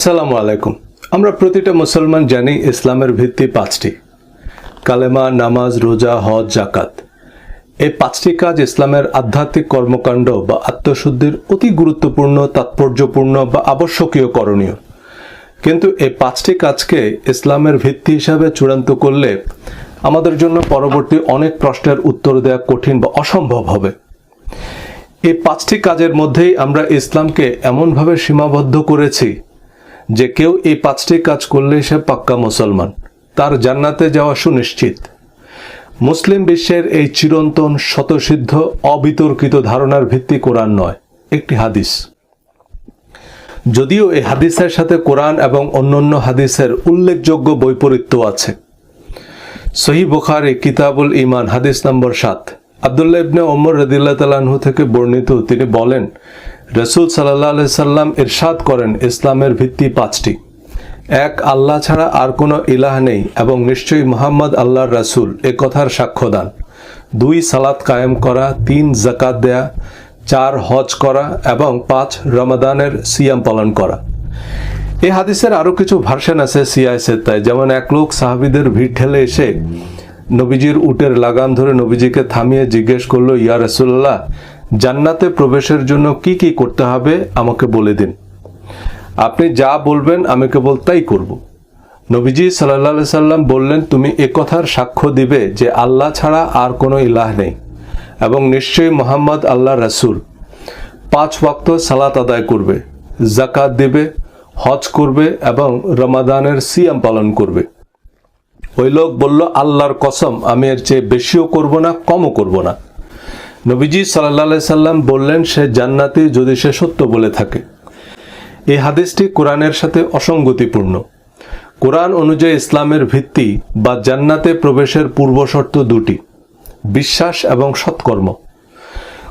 আসসালামু আলাইকুম। আমরা প্রতিটা মুসলমান জানি ইসলামের ভিত্তি পাঁচটি: কালেমা, নামাজ, রোজা, হজ, জাকাত। এই পাঁচটি কাজ ইসলামের আধ্যাত্মিক কর্মকাণ্ড বা আত্মশুদ্ধির অতি গুরুত্বপূর্ণ, তাৎপর্যপূর্ণ বা আবশ্যকীয় করণীয়। কিন্তু এই পাঁচটি কাজকে ইসলামের ভিত্তি হিসাবে চূড়ান্ত করলে আমাদের জন্য পরবর্তী অনেক প্রশ্নের উত্তর দেওয়া কঠিন বা অসম্ভব হবে। এই পাঁচটি কাজের মধ্যেই আমরা ইসলামকে এমনভাবে সীমাবদ্ধ করেছি যে কেউ এই পাঁচটি কাজ করলে সে পাক্কা মুসলমান, তার জান্নাতে যাওয়া সুনিশ্চিত। মুসলিম বিশ্বের এই চিরন্তন, স্বতঃসিদ্ধ, অবিতর্কিত ধারণার ভিত্তি কোরআন নয়, একটি হাদিস। যদিও এই হাদিসের সাথে কোরআন এবং অন্যান্য হাদিসের উল্লেখযোগ্য বৈপরীত্য আছে। সহিহ বুখারী কিতাবুল ঈমান হাদিস নম্বর 7, আব্দুল্লাহ ইবনে ওমর রাদিয়াল্লাহু তাআলা আনহু থেকে বর্ণিত। তিনি বলেন, রাসূল সাল্লাল্লাহু আলাইহি সাল্লাম ইরশাদ করেন, ইসলামের ভিত্তি পাঁচটি: এক, আল্লাহ ছাড়া আর কোনো ইলাহ নেই এবং নিশ্চয়ই মুহাম্মদ আল্লাহর রাসূল, এ কথার সাক্ষ্যদান। 2, সালাত কায়েম করা। 3, যাকাত দেয়া। 4, হজ করা এবং 5, রমাদানের সিয়াম পালন করা। এই হাদিসের আরো কিছু ভার্সন আছে সিয়ায় সেত্তায়। যেমন এক লোক সাহাবীদের ভিড় ঠেলে এসে নবীজির উটের লাগাম ধরে নবীজিকে থামিয়ে জিজ্ঞেস করলো, ইয়া রাসূলুল্লাহ, জান্নাতে প্রবেশের জন্য কি কি করতে হবে আমাকে বলে দিন। আপনি যা বলবেন আমি কেবল তাই করব। নবীজি সাল্লাল্লাহু আলাইহি সাল্লাম বললেন, তুমি এ কথার সাক্ষ্য দিবে যে আল্লাহ ছাড়া আর কোনো ইলাহ নেই এবং নিশ্চয়ই মুহাম্মদ আল্লাহর রাসূল। 5 ওয়াক্ত সালাত আদায় করবে, যাকাত দেবে, হজ করবে এবং রমাদানের সিয়াম পালন করবে। ওই লোক বলল, আল্লাহর কসম, আমি এর চেয়ে বেশিও করব না, কমও করব না। নবীজি সাল্লাল্লাহু আলাইহি সাল্লাম বললেন, সে জান্নাতি যদি সে সত্য বলে থাকে। এই হাদিসটি কোরআনের সাথে অসঙ্গতিপূর্ণ। কোরআন অনুযায়ী ইসলামের ভিত্তি বা জান্নাতে প্রবেশের পূর্বশর্ত দুটি: বিশ্বাস এবং সৎকর্ম।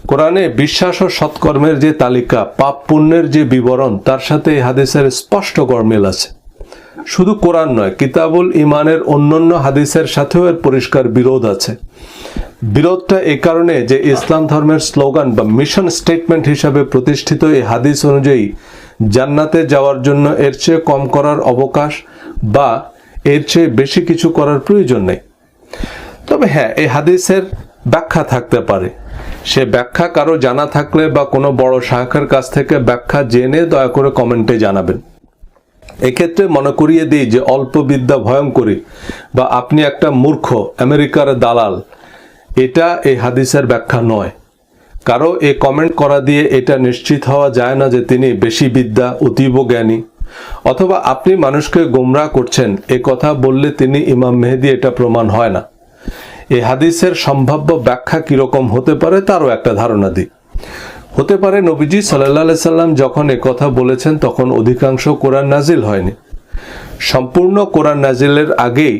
কোরআনে বিশ্বাস ও সৎকর্মের যে তালিকা, পাপ পুণ্যের যে বিবরণ, তার সাথে এই হাদিসের স্পষ্ট গরমিল আছে। শুধু কোরআন নয়, কিতাবুল ঈমানের অন্যান্য হাদিসের সাথেও এর পরিষ্কার বিরোধ আছে। বিরোধটা এই কারণে যে ইসলাম ধর্মের স্লোগান বা মিশন স্টেটমেন্ট হিসাবে প্রতিষ্ঠিত এই হাদিস অনুযায়ী জান্নাতে যাওয়ার জন্য এর চেয়ে কম করার অবকাশ বা এর চেয়ে বেশি কিছু করার প্রয়োজন নেই। তবে হ্যাঁ, এই হাদিসের ব্যাখ্যা থাকতে পারে। সে ব্যাখ্যা কারো জানা থাকলে বা কোনো বড় শায়খের কাছ থেকে ব্যাখ্যা জেনে দয়া করে কমেন্টে জানাবেন। এক্ষেত্রে মনে করিয়ে দিই যে অল্প বিদ্যা ভয়ঙ্করী বা আপনি একটা মূর্খ আমেরিকার দালাল, এটা এই হাদিসের ব্যাখ্যা নয়। কারো এই কমেন্ট করা দিয়ে এটা নিশ্চিত হওয়া যায় না যে তিনি বেশি বিদ্যা, অতীব জ্ঞানী, অথবা আপনি মানুষকে গোমরাহ করছেন এ কথা বললে তিনি ইমাম মেহেদী, এটা প্রমাণ হয় না। এই হাদিসের সম্ভাব্য ব্যাখ্যা কিরকম হতে পারে তারও একটা ধারণা দিই। হতে পারে নবীজি সাল্লাল্লাহু আলাইহি সাল্লাম যখন এ কথা বলেছেন তখন অধিকাংশ কোরআন নাজিল হয়নি। সম্পূর্ণ কোরআন নাজিলের আগেই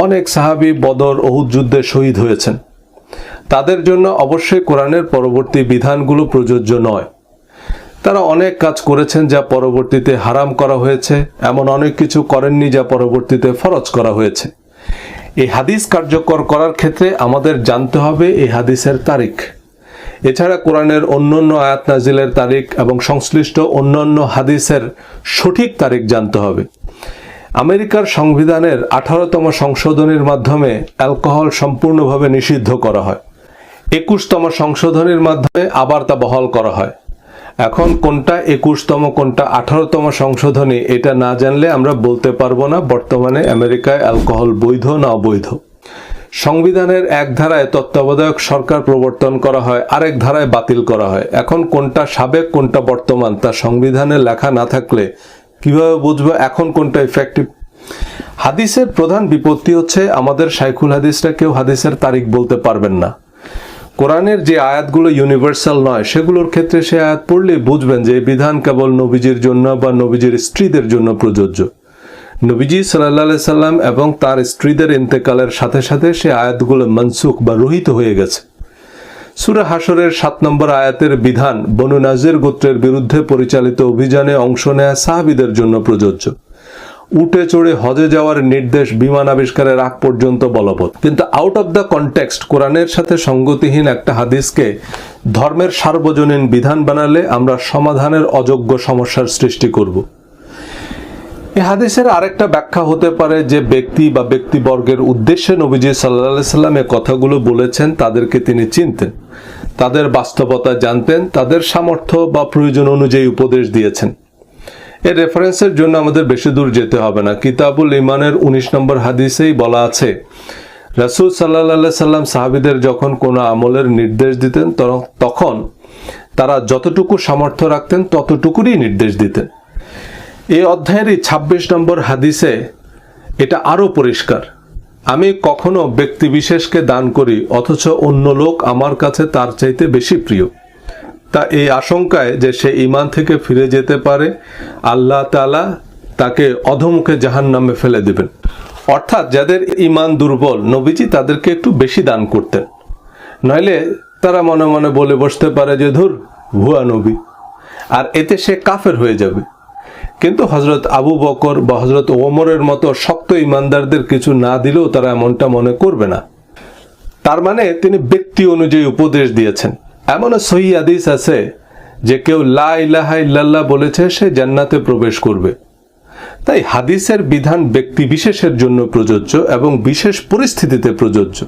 অনেক সাহাবী বদর, উহুদ যুদ্ধে শহীদ হয়েছেন। তাদের জন্য অবশ্যই কোরআনের পরবর্তী বিধানগুলো প্রযোজ্য নয়। তারা অনেক কাজ করেছেন যা পরবর্তীতে হারাম করা হয়েছে, এমন অনেক কিছু করেননি যা পরবর্তীতে ফরজ করা হয়েছে। এই হাদিস কার্যকর করার ক্ষেত্রে আমাদের জানতে হবে এই হাদিসের তারিখ। এছাড়া কোরআনের অন্যান্য আয়াত নাজিলের তারিখ এবং সংশ্লিষ্ট অন্যান্য হাদিসের সঠিক তারিখ জানতে হবে। আমেরিকার সংবিধানের 18তম সংশোধনীর মাধ্যমে অ্যালকোহল সম্পূর্ণভাবে নিষিদ্ধ করা হয়। 21তম সংশোধনীর মাধ্যমে আবার তা বহাল করা হয়। এখন কোনটা 21তম, কোনটা 18তম সংশোধনী, এটা না জানলে আমরা বলতে পারবো না বর্তমানে আমেরিকায় অ্যালকোহল বৈধ না অবৈধ। সংবিধানের এক ধারায় তত্ত্বাবধায়ক সরকার প্রবর্তন করা হয়, আরেক ধারায় বাতিল করা হয়। এখন কোনটা সাবেক, কোনটা বর্তমান, তা সংবিধানে লেখা না থাকলে কিভাবে বুঝবো এখন কোনটা ইফেক্টিভ? হাদিসের প্রধান বিপত্তি হচ্ছে আমাদের শাইখুল হাদিসরা কেউ হাদিসের তারিখ বলতে পারবেন না। কোরআনের যে আয়াতগুলো ইউনিভার্সাল নয়, সেগুলোর ক্ষেত্রে সে আয়াত পড়লে বুঝবেন যে বিধান কেবল নবীজির জন্য বা নবীজির স্ত্রীদের জন্য প্রযোজ্য। নবীজি সাল্লাল্লাহু আলাইহি সাল্লাম এবং তার স্ত্রীদের ইন্তেকালের সাথে সাথে সে আয়াতগুলো মনসুখ বা রহিত হয়ে গেছে। সূরা হাশরের 7 নম্বর আয়াতের বিধান বনু নাজির গোত্রের বিরুদ্ধে পরিচালিত অভিযানে অংশ নেয়া সাহাবীদের জন্য প্রযোজ্য। উটে চড়ে হজে যাওয়ার নির্দেশ বিমান আবিষ্কারের আগ পর্যন্ত বলবৎ। কিন্তু আউট অফ দ্য কনটেক্সট কোরআনের সাথে সঙ্গতিহীন একটা হাদিসকে ধর্মের সার্বজনীন বিধান বানালে আমরা সমাধানের অযোগ্য সমস্যার সৃষ্টি করব। এই হাদিসের আরেকটা ব্যাখ্যা হতে পারে যে ব্যক্তি বা ব্যক্তিবর্গের উদ্দেশ্যে নবীজি সাল্লাল্লাহু আলাইহি সাল্লাম এই কথাগুলো বলেছেন তাদেরকে তিনি চিনতেন, তাদের বাস্তবতা জানতেন, তাদের সামর্থ্য বা প্রয়োজন অনুযায়ী উপদেশ দিয়েছেন। এর রেফারেন্সের জন্য আমাদের বেশি দূর যেতে হবে না। কিতাবুল ইমানের 19 নম্বর হাদিসেই বলা আছে, রাসূল সাল্লাল্লাহু আলাইহি সাল্লাম সাহাবীদের যখন কোনো আমলের নির্দেশ দিতেন তখন তারা যতটুকু সামর্থ্য রাখতেন ততটুকুরই নির্দেশ দিতেন। এই অধ্যায়েরই 26 নম্বর হাদিসে এটা আরও পরিষ্কার, আমি কখনো ব্যক্তি বিশেষকে দান করি অথচ অন্য লোক আমার কাছে তার চাইতে বেশি প্রিয়। তা এই আশঙ্কায় যে সে ঈমান থেকে ফিরে যেতে পারে, আল্লাহ তাআলা তাকে অধমুখে জাহান্নামে ফেলে দেবেন। অর্থাৎ যাদের ঈমান দুর্বল, নবীজি তাদেরকে একটু বেশি দান করতেন, নইলে তারা মনে মনে বলে বসতে পারে যে ধুর ভুয়া নবী, আর এতে সে কাফের হয়ে যাবে। কিন্তু হযরত আবু বকর বা হযরত ওমরের মতো শক্ত ঈমানদারদের কিছু না দিলেও তারা এমনটা মনে করবে না। তার মানে তিনি ব্যক্তি অনুযায়ী উপদেশ দিয়েছেন। এমনও সহিহ হাদিস আছে যে কেউ লা ইলাহা ইল্লাল্লাহ বলেছে সে জান্নাতে প্রবেশ করবে। তাই হাদিসের বিধান ব্যক্তি বিশেষের জন্য প্রযোজ্য এবং বিশেষ পরিস্থিতিতে প্রযোজ্য।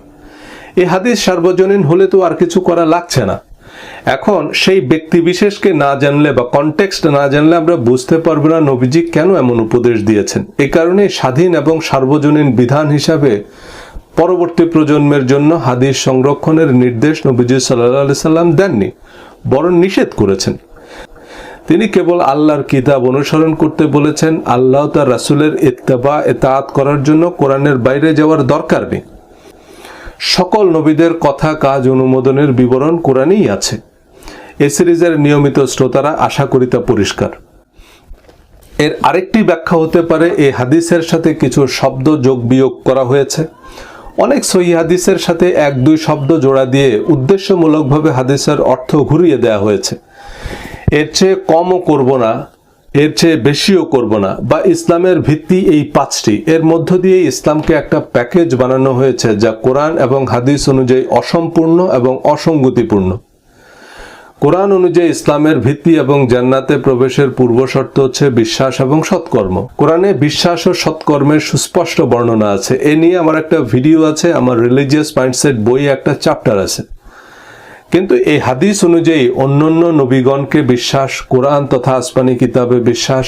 এই হাদিস সার্বজনীন হলে তো আর কিছু করা লাগছে না। এখন সেই ব্যক্তি বিশেষকে না জানলে বা কনটেক্সট না জানলে আমরা বুঝতে পারবো না নবীজি কেন এমন উপদেশ দিয়েছেন। এই কারণে স্বাধীন এবং সার্বজনীন বিধান হিসাবে পরবর্তী প্রজন্মের জন্য হাদিস সংরক্ষণের নির্দেশ নবীজি সাল্লাল্লাহু আলাইহি সাল্লাম দেননি, বরং নিষেধ করেছেন। তিনি কেবল আল্লাহর কিতাব অনুসরণ করতে বলেছেন। আল্লাহ তার রাসূলের ইত্তেবা ইতাআত করার জন্য কোরআনের বাইরে যাওয়ার দরকার নেই। সকল নবীদের কথা কাজ অনুমোদনের বিবরণ কোরআনেই আছে। এই সিরিজের নিয়মিত শ্রোতারা আশা করি তা পরিষ্কার। এর আরেকটি ব্যাখ্যা হতে পারে এই হাদিসের সাথে কিছু শব্দ যোগ বিয়োগ করা হয়েছে। অনেক সহিহ হাদিসের সাথে 1-2 শব্দ জোড়া দিয়ে উদ্দেশ্যমূলকভাবে হাদিসের অর্থ ঘুরিয়ে দেওয়া হয়েছে। এর চেয়ে কমও করব না, এর চেয়ে বেশিও করব না, বা ইসলামের ভিত্তি এই 5টি, এর মধ্য দিয়ে ইসলামকে একটা প্যাকেজ বানানো হয়েছে যা কোরআন এবং হাদিস অনুযায়ী অসম্পূর্ণ এবং অসঙ্গতিপূর্ণ। কোরআন অনুযায়ী ইসলামের ভিত্তি এবং জান্নাতে প্রবেশের পূর্বশর্ত হচ্ছে বিশ্বাস এবং সৎকর্ম। কোরআনে বিশ্বাস ও সৎকর্মের সুস্পষ্ট বর্ণনা আছে। এ নিয়ে আমার একটা ভিডিও আছে, আমার রিলিজিয়াস মাইন্ডসেট বইয়ে একটা চ্যাপ্টার আছে। কিন্তু এই হাদিস অনুযায়ী অন্যান্য নবীগণকে বিশ্বাস, কোরআন তথা আসমানি কিতাবে বিশ্বাস,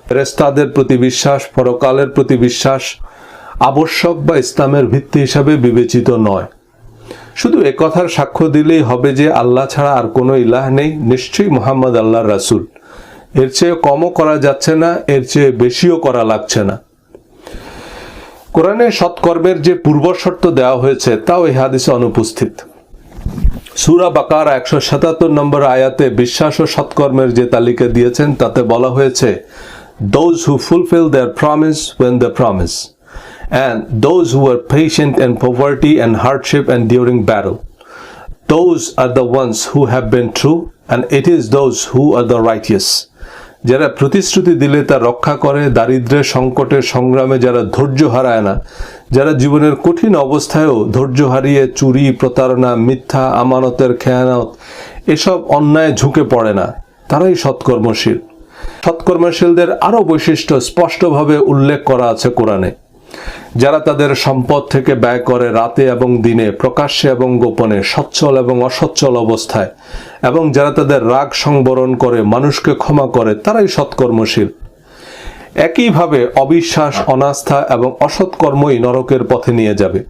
ফেরেশতাদের প্রতি বিশ্বাস, পরকালের প্রতি বিশ্বাস আবশ্যক বা ইসলামের ভিত্তি হিসাবে বিবেচিত নয়। শুধু একথার সাক্ষ্য দিলেই হবে যে আল্লাহ ছাড়া আর কোনো ইলাহ নেই, নিশ্চয়ই মুহাম্মদ আল্লাহর রাসূল। এর চেয়ে কমও করা যাচ্ছে না, এর চেয়ে বেশিও করা লাগছে না। কোরআনে সৎকর্মের যে পূর্বশর্ত দেওয়া হয়েছে তাও এই হাদিসে অনুপস্থিত। সূরা বাকারা 177 নম্বর আয়াতে বিশ্বাস ও সৎকর্মের যে তালিকা দিয়েছেন তাতে বলা হয়েছে, those who fulfill their promise when they promise, and those who are patient in poverty and hardship and during battle. Those are the ones who have been true, and it is those who are the righteous. যারা প্রতিশ্রুতি দিলে তা রক্ষা করে, দারিদ্র্যের সংকটে সংগ্রামে যারা ধৈর্য হারায় না, যারা জীবনের কঠিন অবস্থায়ও ধৈর্য হারিয়ে চুরি, প্রতারণা, মিথ্যা, আমানতের খেয়ানত এসব অন্যায় ঝুঁকে পড়ে না, তারাই সৎকর্মশীল। সৎকর্মশীলদের আরও বৈশিষ্ট্য স্পষ্টভাবে উল্লেখ করা আছে কোরআনে। যারা তাদের সম্পদ থেকে ব্যয় করে রাতে এবং দিনে, প্রকাশ্যে এবং গোপনে, সচ্ছল এবং অসচ্ছল অবস্থায়, এবং যারা তাদের রাগ সংবরণ করে, মানুষকে ক্ষমা করে, তারাই সৎকর্মশীল। একইভাবে অবিশ্বাস, অনাস্থা এবং অসৎকর্মই নরকের পথে নিয়ে যাবে।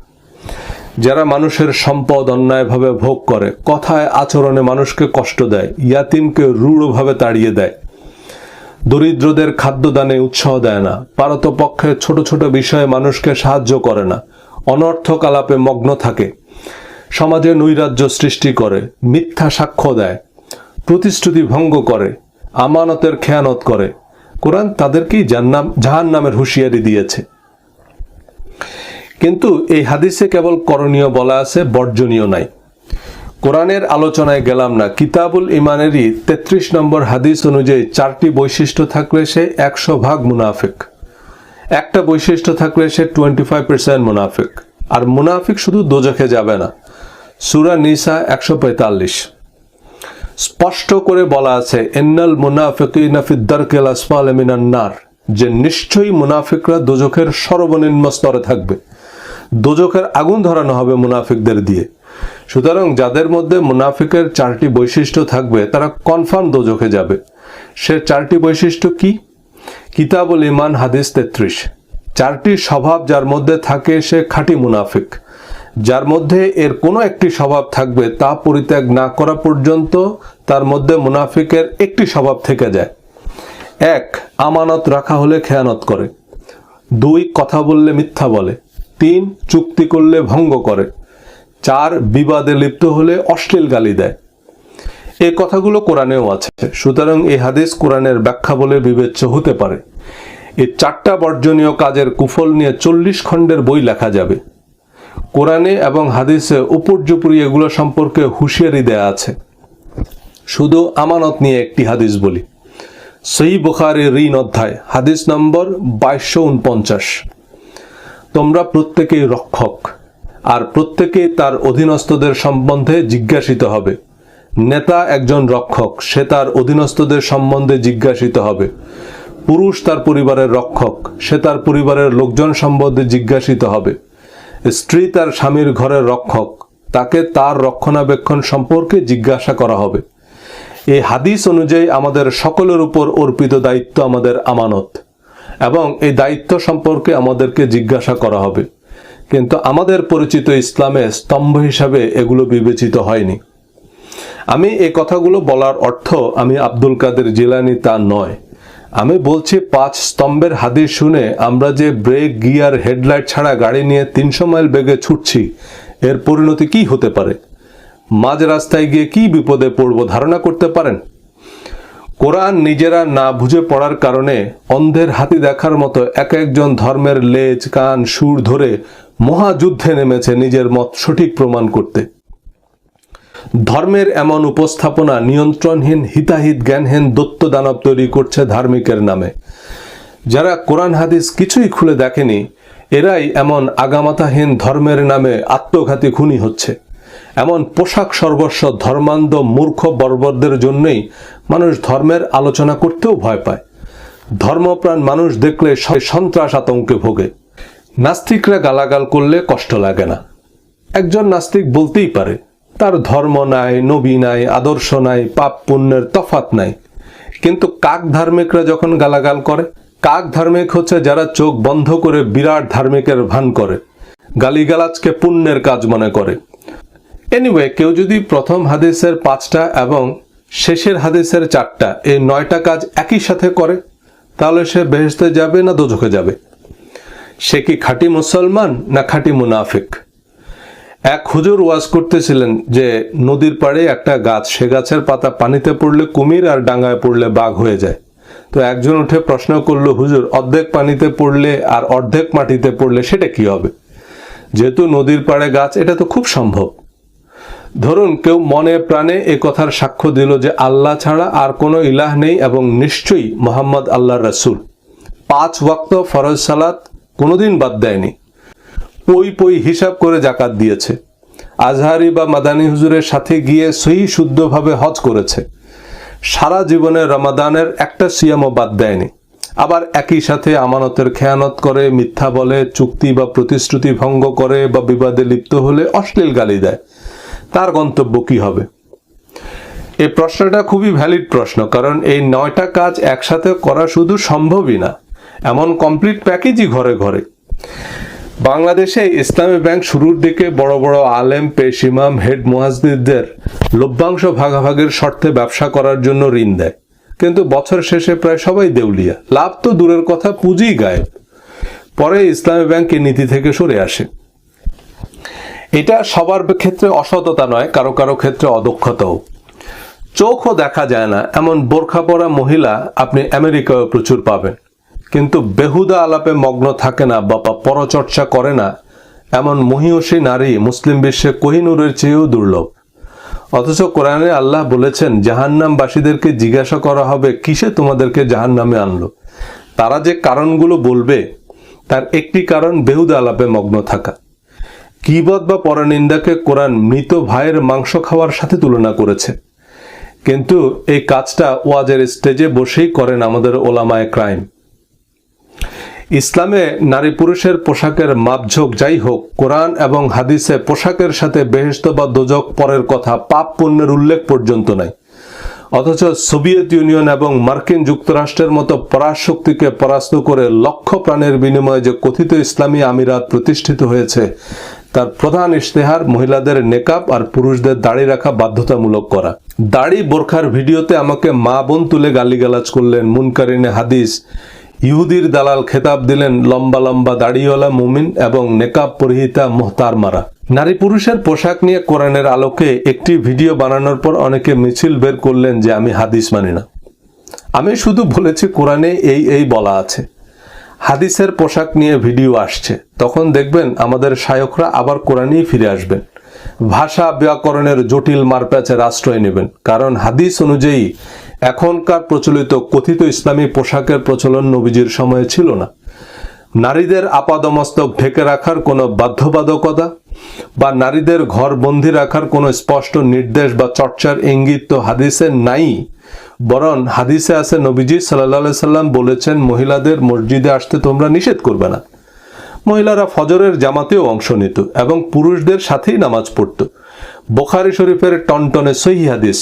যারা মানুষের সম্পদ অন্যায়ভাবে ভোগ করে, কথায় আচরণে মানুষকে কষ্ট দেয়, ইয়াতিমকে রূঢ়ভাবে তাড়িয়ে দেয়, দরিদ্রদের খাদ্যদানে উৎসাহ দেয় না, পারতপক্ষে ছোট ছোট বিষয়ে মানুষকে সাহায্য করে না, অনর্থক আলাপে মগ্ন থাকে, সমাজে নৈরাজ্য সৃষ্টি করে, মিথ্যা সাক্ষ্য দেয়, প্রতিশ্রুতি ভঙ্গ করে, আমানতের খেয়ানত করে, কোরআন তাদেরকেই জাহান্নামের হুঁশিয়ারি দিয়েছে। কিন্তু এই হাদিসে কেবল করণীয় বলা আছে, বর্জনীয় নাই। কোরআনের আলোচনায় গেলাম না। কিতাবুল ইমানেরই 33 নম্বর হাদিস অনুযায়ী 4টি বৈশিষ্ট্য থাকলে সে 100% মুনাফিক, একটা বৈশিষ্ট্য থাকলে সে 25% মুনাফিক। আর মুনাফিক শুধু দোজখে যাবে না। সূরা নিসা 145 স্পষ্ট করে বলা আছে, ইন্নাল মুনাফিকিনা ফিদ দারকিল আসফালি মিনান নার, যে নিশ্চয়ই মুনাফিকরা দোজখের সর্বনিম্ন স্তরে থাকবে, দোজখের আগুন ধরানো হবে মুনাফিকদের দিয়ে। সুতরাং যাদের মধ্যে মুনাফিকের 4টি বৈশিষ্ট্য থাকবে তারা কনফার্ম দোজখে যাবে। সে 4টি বৈশিষ্ট্য কি? কিতাবুল ইমান হাদিস 33। 4টি স্বভাব যার মধ্যে থাকে সে খাঁটি মুনাফিক। যার মধ্যে এর কোনো একটি স্বভাব থাকবে তা পরিত্যাগ না করা পর্যন্ত তার মধ্যে মুনাফিকের একটি স্বভাব থেকে যায়। 1, আমানত রাখা হলে খেয়ানত করে। 2, কথা বললে মিথ্যা বলে। 3, চুক্তি করলে ভঙ্গ করে। 4, বিবাদে লিপ্ত হলে অশ্লীল গালি দেয়। এই কথাগুলো কোরআনেও আছে। সুতরাং এই হাদিস কোরআনের ব্যাখ্যা বলে বিবেচ্য হতে পারে। এই 4টা বর্জনীয় কাজের কুফল নিয়ে 40 খণ্ডের বই লেখা যাবে। কোরআনে এবং হাদিসে উপর্যুপরি এগুলো সম্পর্কে হুঁশিয়ারি দেয়া আছে। শুধু আমানত নিয়ে একটি হাদিস বলি। সহিহ বুখারীর ঋণ অধ্যায় হাদিস নম্বর 2249। তোমরা প্রত্যেকেই রক্ষক, আর প্রত্যেকেই তার অধীনস্থদের সম্বন্ধে জিজ্ঞাসিত হবে। নেতা একজন রক্ষক, সে তার অধীনস্থদের সম্বন্ধে জিজ্ঞাসিত হবে। পুরুষ তার পরিবারের রক্ষক, সে তার পরিবারের লোকজন সম্বন্ধে জিজ্ঞাসিত হবে। স্ত্রী তার স্বামীর ঘরের রক্ষক, তাকে তার রক্ষণাবেক্ষণ সম্পর্কে জিজ্ঞাসা করা হবে। এই হাদিস অনুযায়ী আমাদের সকলের উপর অর্পিত দায়িত্ব আমাদের আমানত, এবং এই দায়িত্ব সম্পর্কে আমাদেরকে জিজ্ঞাসা করা হবে। কিন্তু আমাদের পরিচিত ইসলামে স্তম্ভ হিসাবে এগুলো বিবেচিত হয়নি। আমি এই কথাগুলো বলার অর্থ আমি আব্দুল কাদের জিলানী তা নয়। আমি বলছি 5 স্তম্ভের হাদিস শুনে আমরা যে ব্রেক, গিয়ার, হেডলাইট ছাড়া গাড়ি নিয়ে 300 মাইল বেগে ছুটছি, এর পরিণতি কি হতে পারে? মাঝ রাস্তায় গিয়ে কি বিপদে পড়ব ধারণা করতে পারেন? কোরআন নিজেরা না বুঝে পড়ার কারণে অন্ধের হাতি দেখার মতো এক একজন ধর্মের লেজ, কান, সুর ধরে মহাযুদ্ধে নেমেছে নিজের মত সঠিক প্রমাণ করতে। ধর্মের এমন উপস্থাপনা নিয়ন্ত্রণহীন, হিতাহিত জ্ঞানহীন দৈত্য দানব তৈরি করছে ধার্মিকের নামে। যারা কোরআন হাদিস কিছুই খুলে দেখেনি, এরাই এমন আগামাতাহীন ধর্মের নামে আত্মঘাতী খুনি হচ্ছে। এমন পোশাক সর্বস্ব ধর্মান্ধ মূর্খ বর্বরদের জন্যই মানুষ ধর্মের আলোচনা করতেও ভয় পায়। ধর্মপ্রাণ মানুষ দেখলে সন্ত্রাস আতঙ্কে ভোগে। নাস্তিকরা গালাগাল করলে কষ্ট লাগে না। একজন নাস্তিক বলতেই পারে তার ধর্ম নাই, নবী নাই, আদর্শ নাই, পাপ পুণ্যের তফাৎ নাই। কিন্তু কাক ধার্মিকরা যখন গালাগাল করে, কাক ধার্মিক হচ্ছে যারা চোখ বন্ধ করে বিরাট ধার্মিকের ভান করে, গালিগালাজকে পুণ্যের কাজ মনে করে। এনিওয়ে, কেউ যদি প্রথম হাদিসের 5টা এবং শেষের হাদিসের 4টা, এই 9টা কাজ একই সাথে করে, তাহলে সে বেহেশতে যাবে না দোজখে যাবে? সে কি খাঁটি মুসলমান না খাঁটি মুনাফিক? এক হুজুর ওয়াজ করতেছিলেন যে নদীর পাড়ে একটা গাছ, সে গাছের পাতা পানিতে পড়লে কুমির আর ডাঙায় পড়লে বাঘ হয়ে যায়। তো একজন উঠে প্রশ্ন করলো, হুজুর অর্ধেক পানিতে পড়লে আর অর্ধেক মাটিতে পড়লে সেটা কি হবে? যেহেতু নদীর পাড়ে গাছ, এটা তো খুব সম্ভব। ধরুন কেউ মনে প্রাণে এ কথার সাক্ষ্য দিল যে আল্লাহ ছাড়া আর কোনো ইলাহ নেই এবং নিশ্চয়ই মোহাম্মদ আল্লাহর রাসূল, 5 ওয়াক্ত ফরজ সালাত কোনোদিন বাদ দেয়নি, পই হিসাব করে জাকাত দিয়েছে, আজহারি বা মাদানী হুজুরের সাথে গিয়ে সহি শুদ্ধভাবে হজ করেছে, সারা জীবনে রমাদানের একটা সিয়ামও বাদ দেয়নি, আবার একই সাথে আমানতের খেয়ানত করে, মিথ্যা বলে, চুক্তি বা প্রতিশ্রুতি ভঙ্গ করে বা বিবাদে লিপ্ত হলে অশ্লীল গালি দেয়, তার গন্তব্য কি হবে? এই প্রশ্নটা খুবই ভ্যালিড প্রশ্ন, কারণ এই 9টা কাজ একসাথে করা শুধু সম্ভবই না, এমন কমপ্লিট প্যাকেজই ঘরে ঘরে। বাংলাদেশে ইসলামী ব্যাংক শুরুর দিকে বড় বড় আলেম, পেশ ইমাম, হেড মুহাদ্দিসদের লভ্যাংশ ভাগাভাগির শর্তে ব্যবসা করার জন্য ঋণ দেয়, কিন্তু বছর শেষে প্রায় সবাই দেউলিয়া, লাভ তো দূরের কথা, পুঁজি গায়েব। পরে ইসলামী ব্যাংক এই নীতি থেকে সরে আসে। এটা সবার ক্ষেত্রে অসততা নয়, কারো কারো ক্ষেত্রে অদক্ষতাও। চোখও দেখা যায় না এমন বোরখা পরা মহিলা আপনি আমেরিকায় প্রচুর পাবেন, কিন্তু বেহুদা আলাপে মগ্ন থাকে না বা পরচর্চা করে না এমন মহিয়সী নারী মুসলিম বিশ্বে কোহিনূরের চেয়েও দুর্লভ। অথচ কোরআনে আল্লাহ বলেছেন জাহান্নামবাসীদেরকে জিজ্ঞাসা করা হবে কিসে তোমাদেরকে জাহান্নামে আনলো। তারা যে কারণগুলো বলবে তার একটি কারণ বেহুদা আলাপে মগ্ন থাকা। গীবত বা পরনিন্দাকে কোরআন মৃত ভাইয়ের মাংস খাওয়ার সাথে তুলনা করেছে, কিন্তু এই কাজটা ওয়াজের স্টেজে বসেই করেন আমাদের ওলামায়ে ক্রাইম। ইসলামে নারী পুরুষের পোশাকের মাপঝোঁক যাই হোক, কোরআন এবং হাদিসে পোশাকের সাথে বেহেশত বা দোজখ পরের কথা, পাপ পুণ্যের উল্লেখ পর্যন্ত নাই। অথচ সোভিয়েত ইউনিয়ন এবং মার্কিন যুক্তরাষ্ট্রের মতো পরাশক্তিকে পরাস্ত করে লক্ষ প্রাণের বিনিময়ে যে কথিত ইসলামী আমিরাত প্রতিষ্ঠিত হয়েছে, তার প্রধান ইশতেহার মহিলাদের নেকাব আর পুরুষদের দাড়ি রাখা বাধ্যতামূলক করা। দাড়ি বোরখার ভিডিওতে আমাকে মা বোন তুলে গালিগালাজ করলেন মুনকারিনে হাদিস, ইহুদির দালাল খেতাব দিলেন লম্বা লম্বা দাড়িওয়ালা মুমিন এবং নেকাব পরিহিতা মোহতারমারা। নারী পুরুষের পোশাক নিয়ে কোরআনের আলোকে একটি ভিডিও বানানোর পর অনেকে মিছিল বের করলেন যে আমি হাদিস মানি না। আমি শুধু বলেছি কোরআনে এই বলা আছে। হাদিসের পোশাক নিয়ে ভিডিও আসছে, তখন দেখবেন আমাদের শায়করা আবার কোরআনেই ফিরে আসবেন, ভাষা ব্যাকরণের জটিল মারপ্যাচের আশ্রয় নেবেন। কারণ হাদিস অনুযায়ী এখনকার প্রচলিত কথিত ইসলামী পোশাকের প্রচলন নবীজির সময়ে ছিল না। নারীদের আপাদমস্তক ঢেকে রাখার কোনো বাধ্যবাধকতা বা নারীদের ঘর বন্দি রাখার কোনো স্পষ্ট নির্দেশ বা চর্চার ইঙ্গিত তো হাদিসে নাই। বরং হাদিসে আছে নবীজি সাল্লাল্লাহু আলাইহি সাল্লাম বলেছেন, মহিলাদের মসজিদে আসতে তোমরা নিষেধ করবে না। মহিলারা ফজরের জামাতেও অংশ নিত এবং পুরুষদের সাথেই নামাজ পড়ত। বুখারী শরীফের টনটনে সহিহ হাদিস,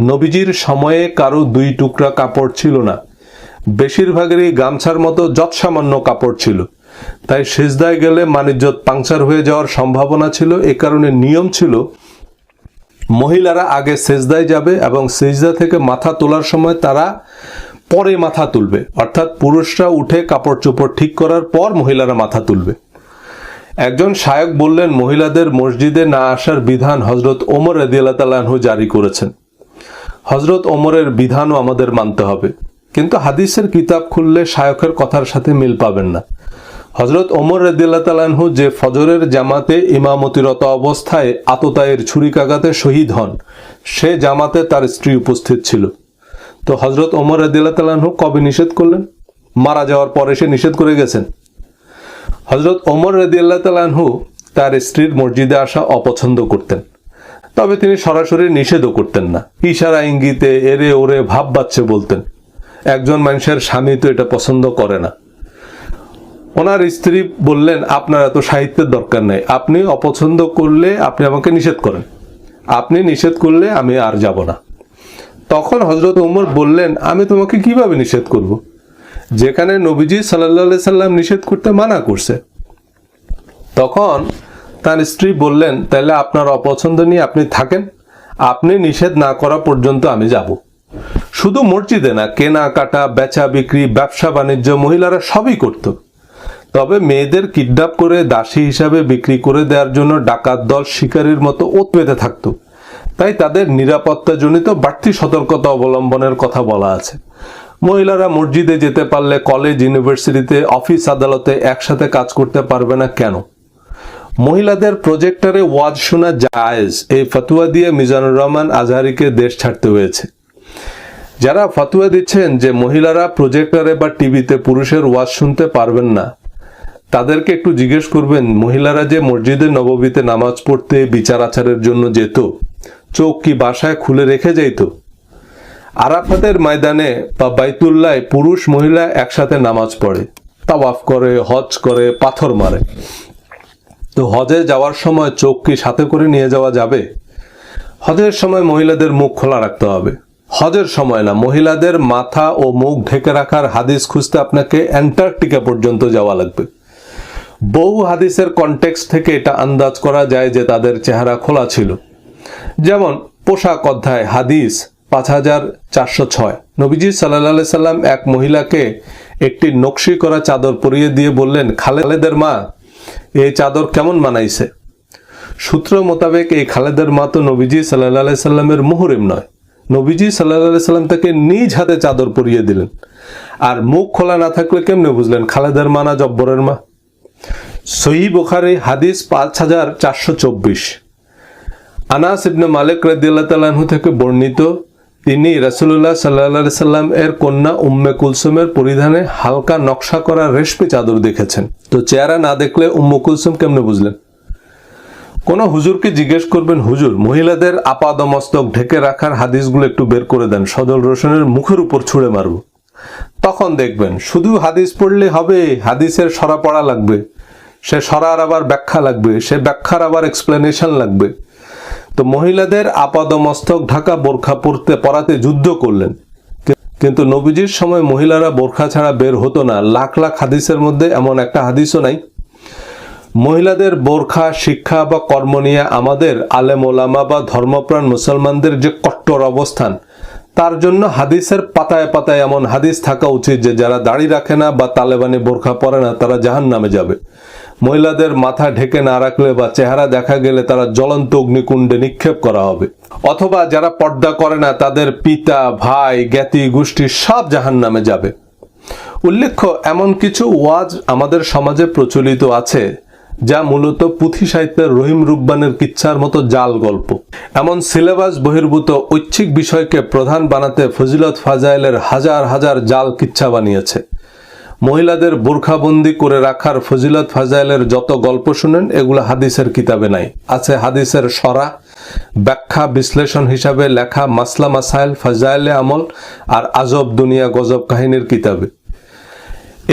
নবীজির সময়ে কারো 2 টুকরা কাপড় ছিল না, বেশিরভাগেরই গামছার মতো যৎসামান্য কাপড় ছিল। তাই সিজদায় গেলে মানিজ্যত পাংচার হয়ে যাওয়ার সম্ভাবনা ছিল। এ কারণে নিয়ম ছিল মহিলারা আগে সিজদায় যাবে এবং সিজদা থেকে মাথা তোলার সময় তারা পরে মাথা তুলবে, অর্থাৎ পুরুষরা উঠে কাপড় চোপড় ঠিক করার পর মহিলারা মাথা তুলবে। একজন শায়ক বললেন, মহিলাদের মসজিদে না আসার বিধান হযরত ওমর রাদিয়াল্লাহু তাআলা আনহু জারি করেছেন। হযরত ওমরের বিধানও আমাদের মানতে হবে, কিন্তু হাদিসের কিতাব খুললে শায়কের কথার সাথে মিল পাবেন না। হযরত ওমর রাদিয়াল্লাহু তাআলা আনহু যে ফজরের জামাতে ইমামতিরত অবস্থায় আততায়ের ছুরিকাঘাতে শহীদ হন, সে জামাতে তার স্ত্রী উপস্থিত ছিল। তো হযরত ওমর রাদিয়াল্লাহু তাআলা আনহু কবে নিষেধ করলেন? মারা যাওয়ার পরে সে নিষেধ করে গেছেন। হযরত ওমর রাদিয়াল্লাহু তাআলা আনহু তার স্ত্রীর মসজিদে আসা অপছন্দ করতেন, তবে তিনি সরাসরি নিষেধও করতেন না। ইশারা ইঙ্গিতে এরে ওরে ভাব বাচ্চে বলতেন। একজন মানুষের স্বামী তো এটা পছন্দ করে না। ওনার স্ত্রী বললেন, আপনার এত সাহিত্যের দরকার নেই, আপনি অপছন্দ করলে আপনি আমাকে নিষেধ করেন, আপনি নিষেধ করলে আমি আর যাব না। তখন হযরত ওমর বললেন, আমি তোমাকে কিভাবে নিষেধ করব, যেখানে নবীজি সাল্লাল্লাহু আলাইহি সাল্লাম নিষেধ করতে মানা করছে। তখন তার স্ত্রী বললেন, তাহলে আপনার অপছন্দ নিয়ে আপনি থাকেন, আপনি নিষেধ না করা পর্যন্ত আমি যাব। শুধু মসজিদে না, কেনাকাটা, বেচা বিক্রি, ব্যবসা বাণিজ্য মহিলারা সবই করত। তবে মেয়েদের কিডন্যাপ করে দাসী হিসাবে বিক্রি করে দেওয়ার জন্য ডাকাত দল শিকারীর মতো ওত পেতে থাকত। তাই তাদের নিরাপত্তাজনিত বাড়তি সতর্কতা অবলম্বনের কথা বলা আছে। মহিলারা মসজিদে যেতে পারলে কলেজ, ইউনিভার্সিটিতে, অফিস আদালতে একসাথে কাজ করতে পারবে না কেন? মহিলাদের প্রজেক্টরে ওয়াজ শোনা জায়েজ, এই ফতোয়া দিয়ে মিজানুর রহমান আজহারিকে দেশ ছাড়তে হয়েছে। যারা ফতোয়া দিচ্ছেন যে মহিলারা প্রজেক্টরে বা টিভিতে পুরুষের ওয়াজ শুনতে পারবেন না, তাদেরকে একটু জিজ্ঞেস করবেন, মহিলারা যে মসজিদে নববীতে নামাজ পড়তে বিচার আচারের জন্য যেত, চোখ কি বাসায় খুলে রেখে যাইত? আরাফাতের ময়দানে বা বাইতুল্লায় পুরুষ মহিলা একসাথে নামাজ পড়ে, তাওয়াফ করে, হজ করে, পাথর মারে। তো হজে যাওয়ার সময় চোখ কি সাথে করে নিয়ে যাওয়া যাবে? হজের সময় মহিলাদের মুখ খোলা রাখতে হবে। হজের সময় না, মহিলাদের মাথা ও মুখ ঢেকে রাখার হাদিস খুঁজতে আপনাকে অ্যান্টার্কটিকা পর্যন্ত যাওয়া লাগবে। বহু হাদিসের কনটেক্সট থেকে এটা আন্দাজ করা যায় যে তাদের চেহারা খোলা ছিল। যেমন পোশাক অধ্যায় হাদিস 5406, নবীজি সাল্লাল্লাহু আলাইহি সাল্লাম এক মহিলাকে একটি নকশি করা চাদর পরিয়ে দিয়ে বললেন, খালেদের মা, এই চাদর কেমন মানাইছে? সূত্র মোতাবেক এই খালেদের মা তো নবীজি সাল্লাল্লাহু আলাইহি সাল্লামের মুহরিম নয়। নবীজি সাল্লাল্লাহু আলাইহি সাল্লাম তাকে নিজ হাতে চাদর পরিয়ে দিলেন। আর মুখ খোলা না থাকলে কেমনে বুঝলেন খালেদের মা না জব্বরের মা? সহিহ বুখারী হাদিস 5424, আনাস ইবনে মালিক রাদিয়াল্লাহু তাআলা আনহু থেকে বর্ণিত, তিনি রাসূলুল্লাহ সাল্লাল্লাহু আলাইহি সাল্লাম এর কন্যা উম্মে কুলসুমের পরিধানে হালকা নকশা করা রেশমি চাদর দেখেছেন। তো চেহারা না দেখলে উম্মে কুলসুম কেমনে বুঝলেন? কোন হুজুরকে জিজ্ঞেস করবেন, হুজুর মহিলাদের আপাদমস্তক ঢেকে রাখার হাদিসগুলো একটু বের করে দেন, সজল রোশনের মুখের উপর ছুঁড়ে মারব। তখন দেখবেন শুধু হাদিস পড়লে হবে, হাদিসের সরা পড়া লাগবে, সে সরার আবার ব্যাখ্যা লাগবে, সে ব্যাখ্যার আবার এক্সপ্লেনেশন লাগবে। তো মহিলাদের আপাদমস্তক ঢাকা বোরখা পরাতে যুদ্ধ করলেন, কিন্তু নবীজির সময় মহিলারা বোরখা ছাড়া বের হতো না। লাখ লাখ হাদিসের মধ্যে এমন একটা হাদিসও নাই। মহিলাদের বোরখা শিক্ষা বা কর্ম নিয়ে আমাদের আলেম ওলামা বা ধর্মপ্রাণ মুসলমানদের যে কট্টর অবস্থান, তার জন্য হাদিসের পাতায় পাতায় এমন হাদিস থাকা উচিত যে যারা দাড়ি রাখে না বা তালেবানি বোরখা পরে না তারা জাহান্নামে যাবে। মহিলাদের মাথা ঢেকে না রাখলে বা চেহারা দেখা গেলে তারা জ্বলন্ত অগ্নিকুণ্ডে নিক্ষেপ করা হবে। অথবা যারা পর্দা করে না তাদের পিতা, ভাই, জ্ঞাতি গোষ্ঠী সব জাহান্নামে যাবে। উল্লেখ্য, এমন কিছু ওয়াজ আমাদের সমাজে প্রচলিত আছে যা মূলত পুঁথি সাহিত্যের রহিম রুব্বানের কিচ্ছার মতো জাল গল্প। এমন সিলেবাস বহির্ভূত ঐচ্ছিক বিষয়কে প্রধান বানাতে ফজিলত ফাজাইলের হাজার হাজার জাল কিচ্ছা বানিয়েছে। মহিলাদের বোরখাবন্দি করে রাখার ফজিলত ফাজাইলের যত গল্প শুনেন এগুলো হাদিসের কিতাবে নাই। আছে হাদিসের সরা, ব্যাখ্যা, বিশ্লেষণ হিসাবে লেখা মাসলা মাসাইল, ফাজাইলে আমল আর আজব দুনিয়া গজব কাহিনীর কিতাবে।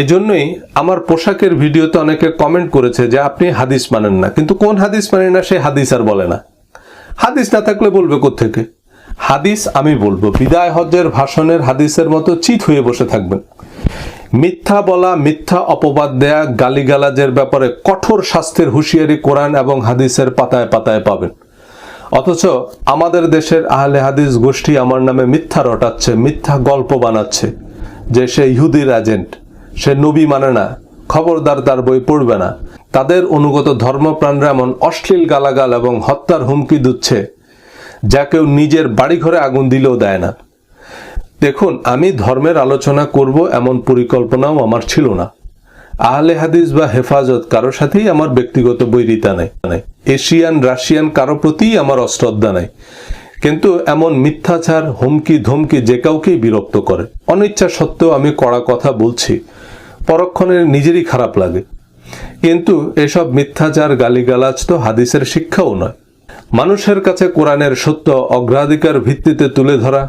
এজন্যই আমার পোশাকের ভিডিওতে অনেকে কমেন্ট করেছে যে আপনি হাদিস মানেন না, কিন্তু কোন হাদিস মানে না সে হাদিস আর বলে না। হাদিস না থাকলে বলবে কোত্থেকে? হাদিস আমি বলবো। বিদায় হজ্জের ভাষণের হাদিসের মতো চিত হয়ে বসে থাকবেন। মিথ্যা বলা, মিথ্যা অপবাদ দেয়া, গালিগালাজের ব্যাপারে কঠোর শাস্তির হুঁশিয়ারি কোরআন এবং হাদিসের পাতায় পাতায় পাবেন। অথচ আমাদের দেশের আহলে হাদিস গোষ্ঠী আমার নামে মিথ্যা রটাচ্ছে, মিথ্যা গল্প বানাচ্ছে যে সে ইহুদির এজেন্ট, সে নবী মানে না, খবরদার তার বই পড়বে না। তাদের অনুগত ধর্মপ্রাণরা এমন অশ্লীল গালাগাল এবং হত্যার হুমকি দিচ্ছে যা কেউ নিজের বাড়িঘরে আগুন দিলেও দেয় না। দেখুন, আমি ধর্মের আলোচনা করব এমন পরিকল্পনাও আমার ছিল না। আহলে হাদিস বা হেফাজত কারোর সাথেই আমার ব্যক্তিগত বৈরিতা নাই। এশিয়ান, রাশিয়ান কারো প্রতিই আমার অশ্রদ্ধা নাই। কিন্তু এমন মিথ্যাচার, হুমকি ধমকি যে কাউকেই বিরক্ত করে। অনিচ্ছা সত্ত্বেও আমি কড়া কথা বলছি, পরক্ষণে নিজেরই খারাপ লাগে। কিন্তু এসব মিথ্যাচার, গালিগালাজ তো হাদিসের শিক্ষাও নয়। মানুষের কাছে কোরআনের সত্য অগ্রাধিকার ভিত্তিতে তুলে ধরা,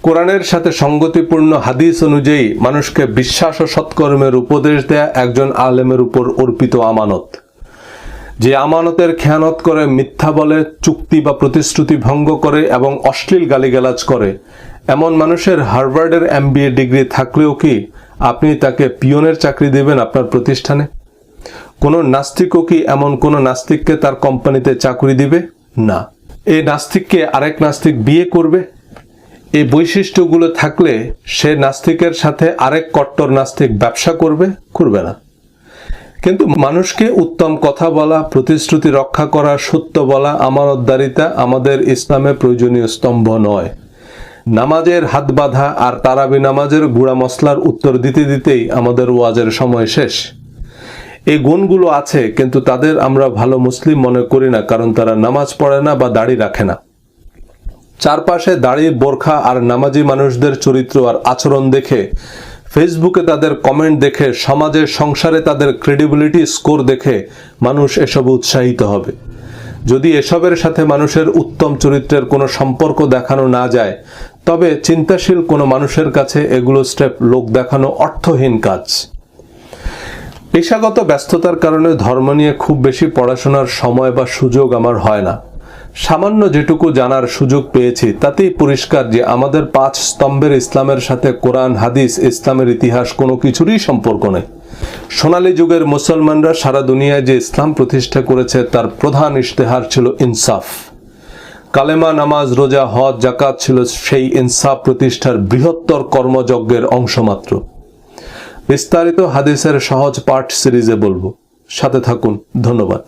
কোরআনের সাথে সঙ্গতিপূর্ণ হাদিস অনুযায়ী মানুষকে বিশ্বাস ও সৎকর্মের উপদেশ দেয়া একজন আলেমের উপর অর্পিত আমানত। যে আমানতের খেয়ানত করে, মিথ্যা বলে, চুক্তি বা প্রতিশ্রুতি ভঙ্গ করে এবং অশ্লীল গালিগালাজ করে, এমন মানুষের হার্ভার্ডের MBA ডিগ্রি থাকলেও কি আপনি তাকে পিয়নের চাকরি দেবেন আপনার প্রতিষ্ঠানে? কোনো নাস্তিকও কি এমন কোনো নাস্তিককে তার কোম্পানিতে চাকরি দিবে? না। এই নাস্তিককে আরেক নাস্তিক বিয়ে করবে? এই বৈশিষ্ট্যগুলো থাকলে সে নাস্তিকের সাথে আরেক কট্টর নাস্তিক ব্যবসা করবে? করবে না। কিন্তু মানুষকে উত্তম কথা বলা, প্রতিশ্রুতি রক্ষা করা, সত্য বলা, আমানতদারিতা আমাদের ইসলামে প্রয়োজনীয় স্তম্ভ নয়। নামাজের হাত বাঁধা আর তারাবি নামাজের গুঁড়া মশলার উত্তর দিতে দিতেই আমাদের ওয়াজের সময় শেষ। এই গুণগুলো আছে, কিন্তু তাদের আমরা ভালো মুসলিম মনে করি না, কারণ তারা নামাজ পড়ে না বা দাড়ি রাখে না। চারপাশে দাড়ি, বোরখা আর নামাজি মানুষদের চরিত্র আর আচরণ দেখে, ফেসবুকে তাদের কমেন্ট দেখে, সমাজের সংসারে তাদের ক্রেডিবিলিটি স্কোর দেখে মানুষ এসব উৎসাহিত হবে। যদি এসবের সাথে মানুষের উত্তম চরিত্রের কোনো সম্পর্ক দেখানো না যায়, তবে চিন্তাশীল কোনো মানুষের কাছে এগুলো স্টেপ লোক দেখানো অর্থহীন কাজ। পেশাগত ব্যস্ততার কারণে ধর্ম নিয়ে খুব বেশি পড়াশোনার সময় বা সুযোগ আমার হয় না। সামান্য যেটুকু জানার সুযোগ পেয়েছি তাতেই পরিষ্কার যে আমাদের 5 স্তম্ভের ইসলামের সাথে কোরআন, হাদিস, ইসলামের ইতিহাস কোনো কিছুরই সম্পর্ক নেই। সোনালী যুগের মুসলমানরা সারা দুনিয়ায় যে ইসলাম প্রতিষ্ঠা করেছে তার প্রধান ইশতেহার ছিল ইনসাফ। কালেমা, নামাজ, রোজা, হজ, যাকাত ছিল সেই ইনসাফ প্রতিষ্ঠার বৃহত্তর কর্মযজ্ঞের অংশমাত্র। বিস্তারিত হাদিসের সহজ পাঠ সিরিজে বলবো, সাথে থাকুন। ধন্যবাদ।